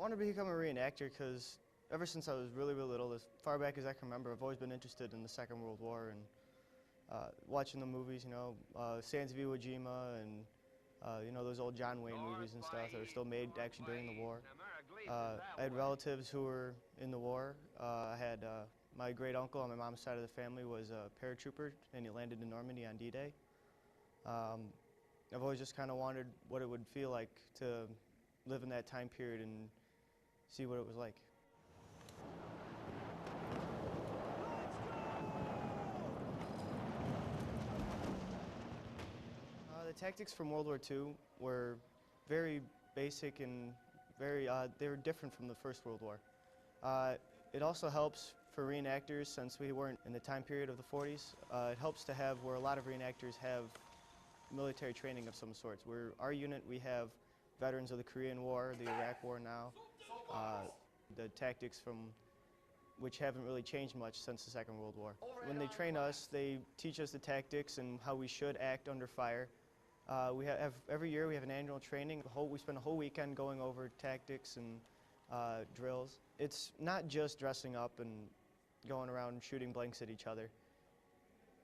wanted to become a reenactor because ever since I was really little, as far back as I can remember, I've always been interested in the Second World War and watching the movies, Sands of Iwo Jima and those old John Wayne movies and stuff that are still made actually during the war. I had relatives who were in the war. I had my great uncle on my mom's side of the family was a paratrooper, and he landed in Normandy on D-Day. I've always just kind of wondered what it would feel like to live in that time period and see what it was like. The tactics from World War II were very basic and they were different from the First World War. It also helps for reenactors, since we weren't in the time period of the 40s. It helps to have where a lot of reenactors have military training of some sorts. Our unit, we have veterans of the Korean War, the Iraq War now, the tactics from which haven't really changed much since the Second World War. When they train us, they teach us the tactics and how we should act under fire. Every year we have an annual training. We spend a whole weekend going over tactics and drills. It's not just dressing up and going around shooting blanks at each other.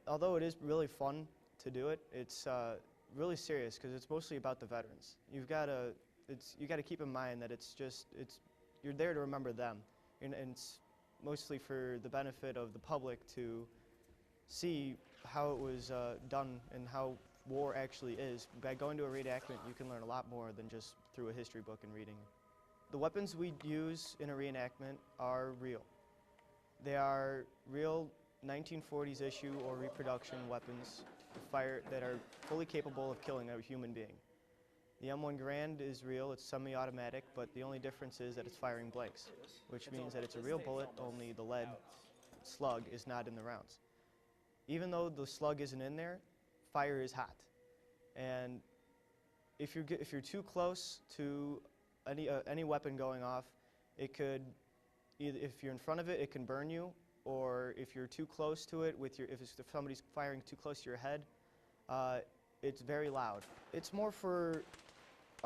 Although it is really fun to do it, it's really serious because it's mostly about the veterans. You got to keep in mind that you're there to remember them, and it's mostly for the benefit of the public to see how it was done and how war actually is. By going to a reenactment, you can learn a lot more than just through a history book and reading. The weapons we use in a reenactment are real. They are real 1940s issue or reproduction weapons that are fully capable of killing a human being. The M1 Garand is real, it's semi-automatic, but the only difference is that it's firing blanks, which means that it's a real bullet, only the lead slug is not in the rounds. Even though the slug isn't in there, fire is hot. And if you're too close to any weapon going off, it could, if you're in front of it, it can burn you, or if you're too close to it, if somebody's firing too close to your head, it's very loud. It's more for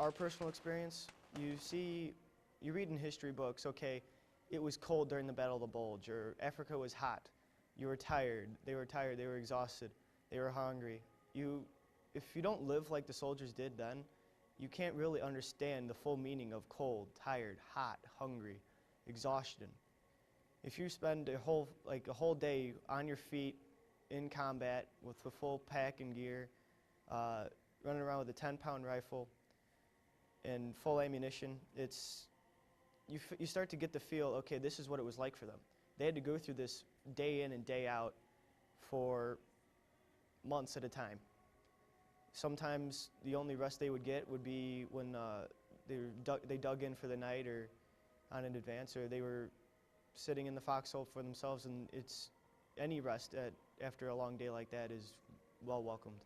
our personal experience. You read in history books, okay, it was cold during the Battle of the Bulge, or Africa was hot. You were tired, they were exhausted, they were hungry. If you don't live like the soldiers did then, you can't really understand the full meaning of cold, tired, hot, hungry, exhaustion. If you spend a whole day on your feet in combat with a full pack and gear, running around with a 10-pound rifle and full ammunition, you start to get the feel, okay, this is what it was like for them. They had to go through this day in and day out for months at a time. Sometimes the only rest they would get would be when they dug in for the night or on in advance, or they were sitting in the foxhole for themselves, and any rest after a long day like that is well welcomed.